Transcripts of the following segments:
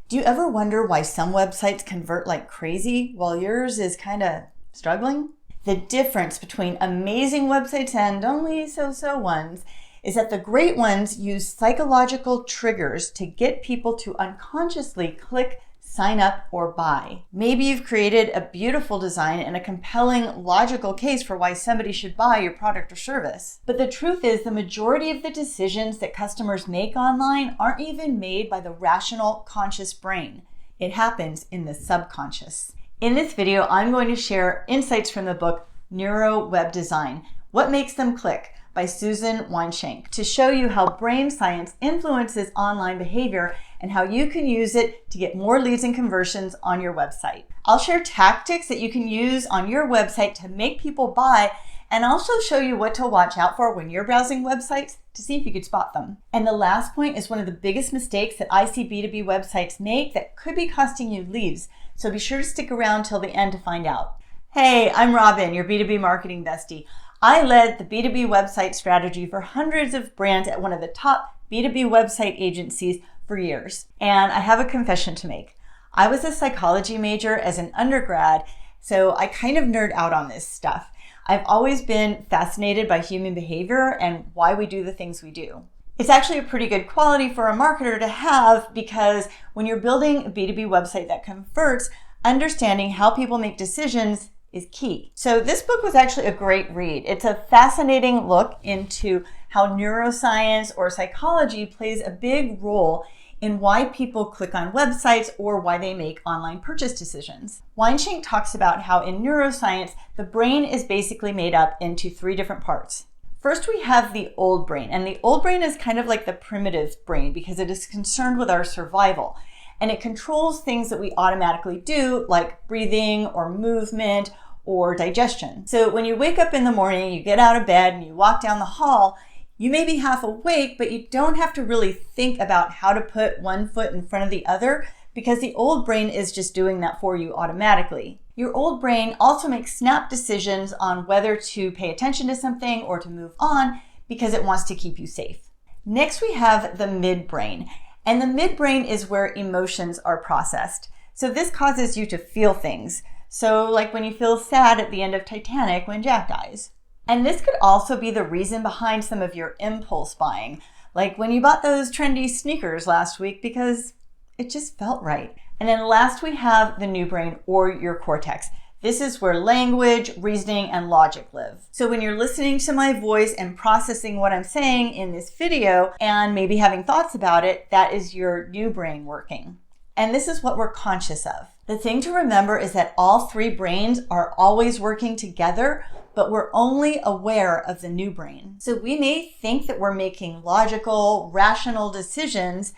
Do you ever wonder why some websites convert like crazy while yours is kind of struggling? The difference between amazing websites and only so-so ones is that the great ones use psychological triggers to get people to unconsciously click, sign up, or buy. Maybe you've created a beautiful design and a compelling, logical case for why somebody should buy your product or service. But the truth is, the majority of the decisions that customers make online aren't even made by the rational, conscious brain. It happens in the subconscious. In this video, I'm going to share insights from the book Neuro Web Design: What Makes Them Click by Susan Weinschenk, to show you how brain science influences online behavior and how you can use it to get more leads and conversions on your website. I'll share tactics that you can use on your website to make people buy, and also show you what to watch out for when you're browsing websites to see if you could spot them. And the last point is one of the biggest mistakes that I see B2B websites make that could be costing you leads. So be sure to stick around till the end to find out. Hey, I'm Robin, your B2B marketing bestie. I led the B2B website strategy for hundreds of brands at one of the top B2B website agencies for years. And I have a confession to make. I was a psychology major as an undergrad, so I kind of nerd out on this stuff. I've always been fascinated by human behavior and why we do the things we do. It's actually a pretty good quality for a marketer to have, because when you're building a B2B website that converts, understanding how people make decisions is key. So this book was actually a great read. It's a fascinating look into how neuroscience or psychology plays a big role in why people click on websites or why they make online purchase decisions. Weinschenk talks about how in neuroscience, the brain is basically made up into three different parts. First, we have the old brain, and the old brain is kind of like the primitive brain because it is concerned with our survival. And it controls things that we automatically do, like breathing or movement or digestion. So when you wake up in the morning, you get out of bed and you walk down the hall, you may be half awake, but you don't have to really think about how to put one foot in front of the other, because the old brain is just doing that for you automatically. Your old brain also makes snap decisions on whether to pay attention to something or to move on because it wants to keep you safe. Next, we have the midbrain. And the midbrain is where emotions are processed. So this causes you to feel things. So like when you feel sad at the end of Titanic when Jack dies. And this could also be the reason behind some of your impulse buying, like when you bought those trendy sneakers last week because it just felt right. And then last, we have the new brain, or your cortex. This is where language, reasoning, and logic live. So when you're listening to my voice and processing what I'm saying in this video and maybe having thoughts about it, that is your new brain working. And this is what we're conscious of. The thing to remember is that all three brains are always working together, but we're only aware of the new brain. So we may think that we're making logical, rational decisions,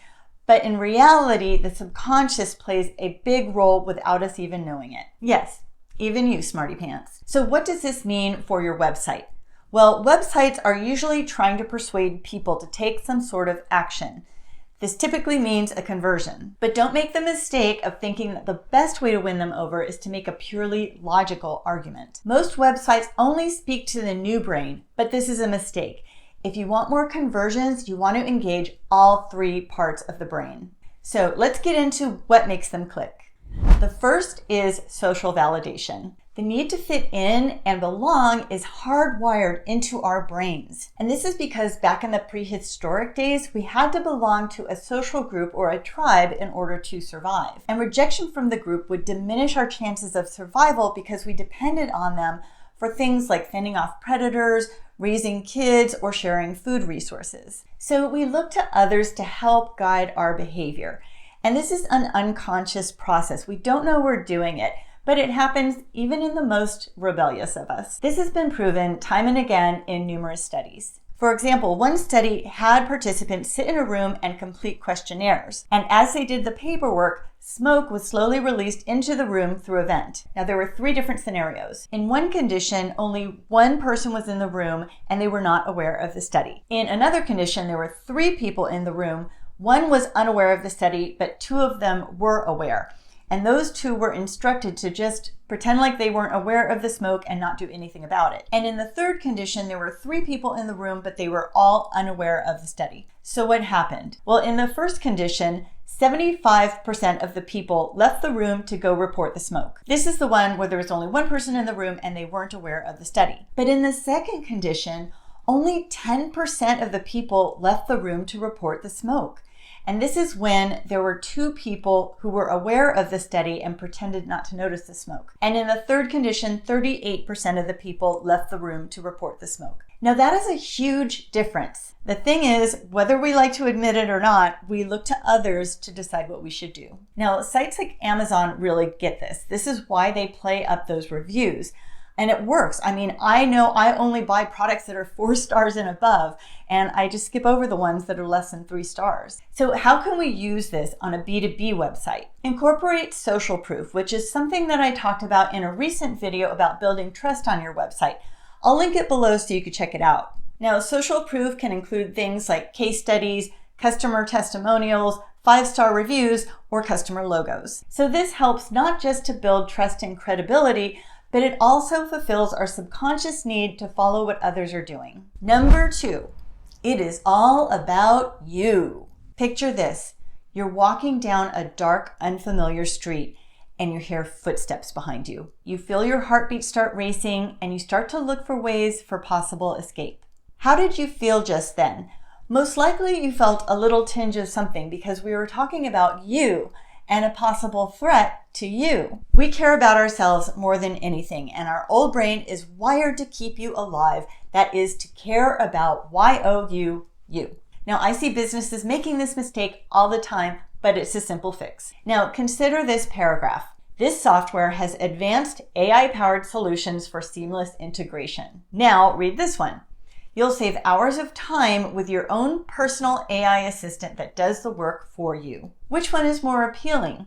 but in reality, the subconscious plays a big role without us even knowing it. Yes, even you, smarty pants. So what does this mean for your website? Well, websites are usually trying to persuade people to take some sort of action. This typically means a conversion. But don't make the mistake of thinking that the best way to win them over is to make a purely logical argument. Most websites only speak to the new brain, but this is a mistake. If you want more conversions, you want to engage all three parts of the brain. So let's get into what makes them click. The first is social validation. The need to fit in and belong is hardwired into our brains. And this is because back in the prehistoric days, we had to belong to a social group or a tribe in order to survive. And rejection from the group would diminish our chances of survival because we depended on them for things like fending off predators, raising kids, or sharing food resources. So we look to others to help guide our behavior. And this is an unconscious process. We don't know we're doing it, but it happens even in the most rebellious of us. This has been proven time and again in numerous studies. For example, one study had participants sit in a room and complete questionnaires. And as they did the paperwork, smoke was slowly released into the room through a vent. Now, there were three different scenarios. In one condition, only one person was in the room and they were not aware of the study. In another condition, there were three people in the room. One was unaware of the study, but two of them were aware. And those two were instructed to just pretend like they weren't aware of the smoke and not do anything about it. And in the third condition, there were three people in the room, but they were all unaware of the study. So what happened? Well, in the first condition, 75% of the people left the room to go report the smoke. This is the one where there was only one person in the room and they weren't aware of the study. But in the second condition, only 10% of the people left the room to report the smoke. And this is when there were 2 people who were aware of the study and pretended not to notice the smoke. And in the third condition, 38% of the people left the room to report the smoke. Now that is a huge difference. The thing is, whether we like to admit it or not, we look to others to decide what we should do. Now, sites like Amazon really get this. This is why they play up those reviews. And it works. I mean, I know I only buy products that are 4 stars and above, and I just skip over the ones that are less than 3 stars. So how can we use this on a B2B website? Incorporate social proof, which is something that I talked about in a recent video about building trust on your website. I'll link it below so you can check it out. Now, social proof can include things like case studies, customer testimonials, 5-star reviews, or customer logos. So this helps not just to build trust and credibility, but it also fulfills our subconscious need to follow what others are doing. Number 2, it is all about you. Picture this. You're walking down a dark, unfamiliar street and you hear footsteps behind you. You feel your heartbeat start racing and you start to look for ways for possible escape. How did you feel just then? Most likely you felt a little tinge of something because we were talking about you and a possible threat to you. We care about ourselves more than anything, and our old brain is wired to keep you alive. That is to care about you. Now, I see businesses making this mistake all the time, but it's a simple fix. Now, consider this paragraph. This software has advanced AI-powered solutions for seamless integration. Now, read this one. You'll save hours of time with your own personal AI assistant that does the work for you. Which one is more appealing?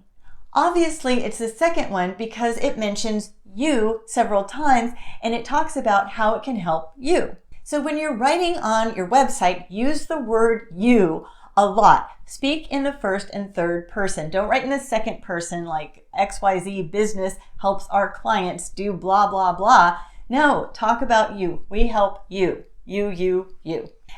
Obviously, it's the second one because it mentions you several times and it talks about how it can help you. So when you're writing on your website, use the word you a lot. Speak in the first and third person. Don't write in the second person like XYZ business helps our clients do blah, blah, blah. No, talk about you. We help you. You.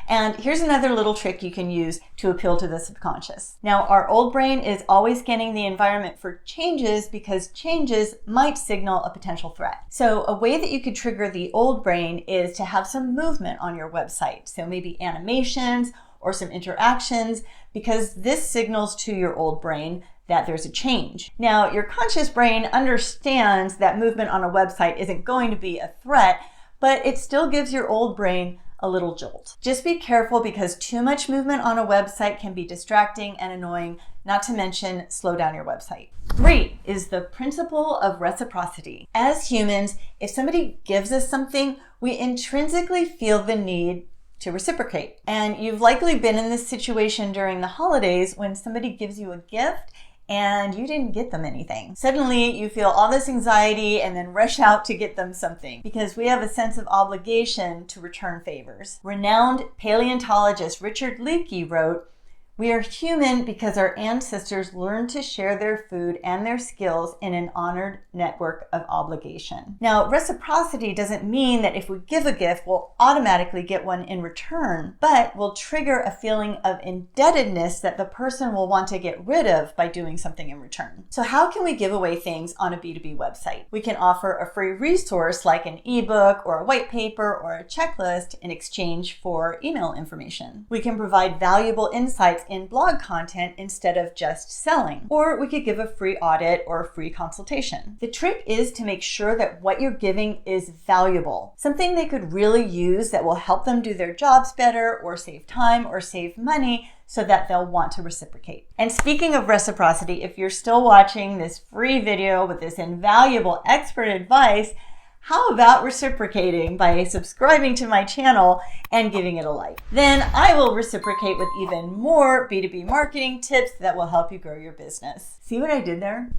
And here's another little trick you can use to appeal to the subconscious. Now, our old brain is always scanning the environment for changes because changes might signal a potential threat. So a way that you could trigger the old brain is to have some movement on your website. So maybe animations or some interactions, because this signals to your old brain that there's a change. Now, your conscious brain understands that movement on a website isn't going to be a threat, but it still gives your old brain a little jolt. Just be careful because too much movement on a website can be distracting and annoying, not to mention slow down your website. 3 is the principle of reciprocity. As humans, if somebody gives us something, we intrinsically feel the need to reciprocate. And you've likely been in this situation during the holidays when somebody gives you a gift and you didn't get them anything. Suddenly you feel all this anxiety and then rush out to get them something because we have a sense of obligation to return favors. Renowned paleontologist Richard Leakey wrote, "We are human because our ancestors learned to share their food and their skills in an honored network of obligation." Now, reciprocity doesn't mean that if we give a gift, we'll automatically get one in return, but will trigger a feeling of indebtedness that the person will want to get rid of by doing something in return. So how can we give away things on a B2B website? We can offer a free resource like an ebook or a white paper or a checklist in exchange for email information. We can provide valuable insights in blog content instead of just selling. Or we could give a free audit or a free consultation. The trick is to make sure that what you're giving is valuable, something they could really use that will help them do their jobs better or save time or save money so that they'll want to reciprocate. And speaking of reciprocity, if you're still watching this free video with this invaluable expert advice, how about reciprocating by subscribing to my channel and giving it a like? Then I will reciprocate with even more B2B marketing tips that will help you grow your business. See what I did there?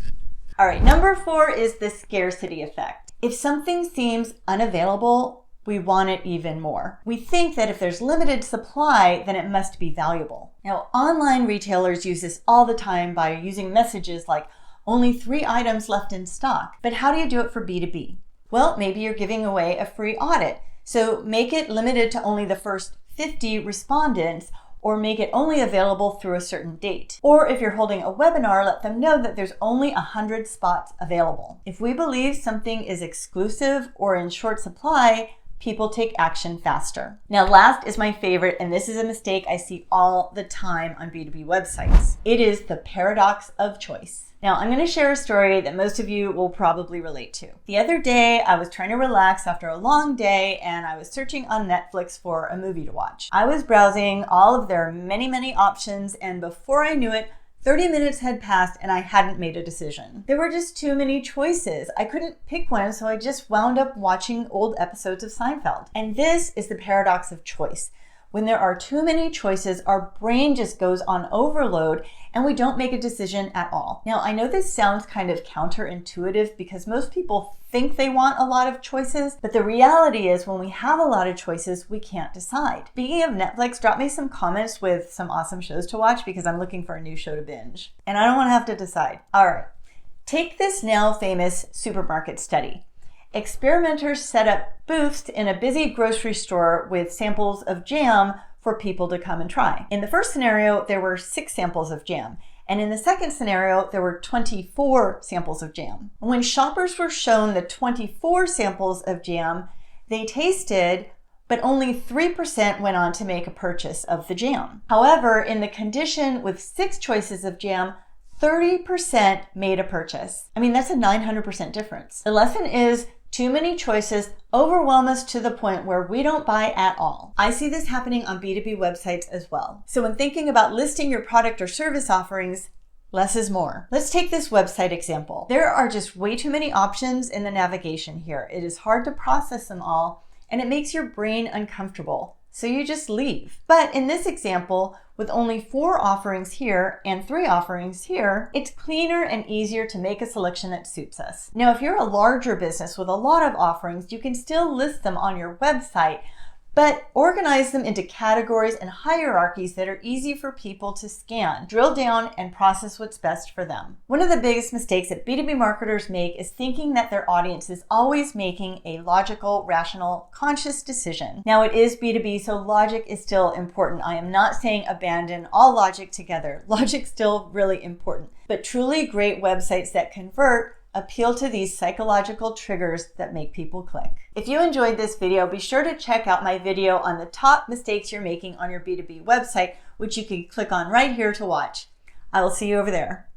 All right, number 4 is the scarcity effect. If something seems unavailable, we want it even more. We think that if there's limited supply, then it must be valuable. Now, online retailers use this all the time by using messages like, only 3 items left in stock. But how do you do it for B2B? Well, maybe you're giving away a free audit. So make it limited to only the first 50 respondents, or make it only available through a certain date. Or if you're holding a webinar, let them know that there's only 100 spots available. If we believe something is exclusive or in short supply, people take action faster. Now, last is my favorite, and this is a mistake I see all the time on B2B websites. It is the paradox of choice. Now, I'm going to share a story that most of you will probably relate to. The other day, I was trying to relax after a long day, and I was searching on Netflix for a movie to watch. I was browsing all of their many options, and before I knew it, 30 minutes had passed and I hadn't made a decision. There were just too many choices. I couldn't pick one, so I just wound up watching old episodes of Seinfeld. And this is the paradox of choice. When there are too many choices, our brain just goes on overload and we don't make a decision at all. Now, I know this sounds kind of counterintuitive because most people think they want a lot of choices, but the reality is when we have a lot of choices, we can't decide. Speaking of Netflix, drop me some comments with some awesome shows to watch because I'm looking for a new show to binge. And I don't want to have to decide. All right, take this now famous supermarket study. Experimenters set up booths in a busy grocery store with samples of jam for people to come and try. In the first scenario, there were 6 samples of jam. And in the second scenario, there were 24 samples of jam. When shoppers were shown the 24 samples of jam, they tasted, but only 3% went on to make a purchase of the jam. However, in the condition with 6 choices of jam, 30% made a purchase. I mean, that's a 900% difference. The lesson is too many choices overwhelm us to the point where we don't buy at all. I see this happening on B2B websites as well. So when thinking about listing your product or service offerings, less is more. Let's take this website example. There are just way too many options in the navigation here. It is hard to process them all, and it makes your brain uncomfortable. So you just leave. But in this example, with only 4 offerings here and 3 offerings here, it's cleaner and easier to make a selection that suits us. Now, if you're a larger business with a lot of offerings, you can still list them on your website, but organize them into categories and hierarchies that are easy for people to scan, drill down, and process what's best for them. One of the biggest mistakes that B2B marketers make is thinking that their audience is always making a logical, rational, conscious decision. Now, it is B2B, so logic is still important. I am not saying abandon all logic together. Logic's still really important. But truly great websites that convert appeal to these psychological triggers that make people click. If you enjoyed this video, be sure to check out my video on the top mistakes you're making on your B2B website, which you can click on right here to watch. I will see you over there.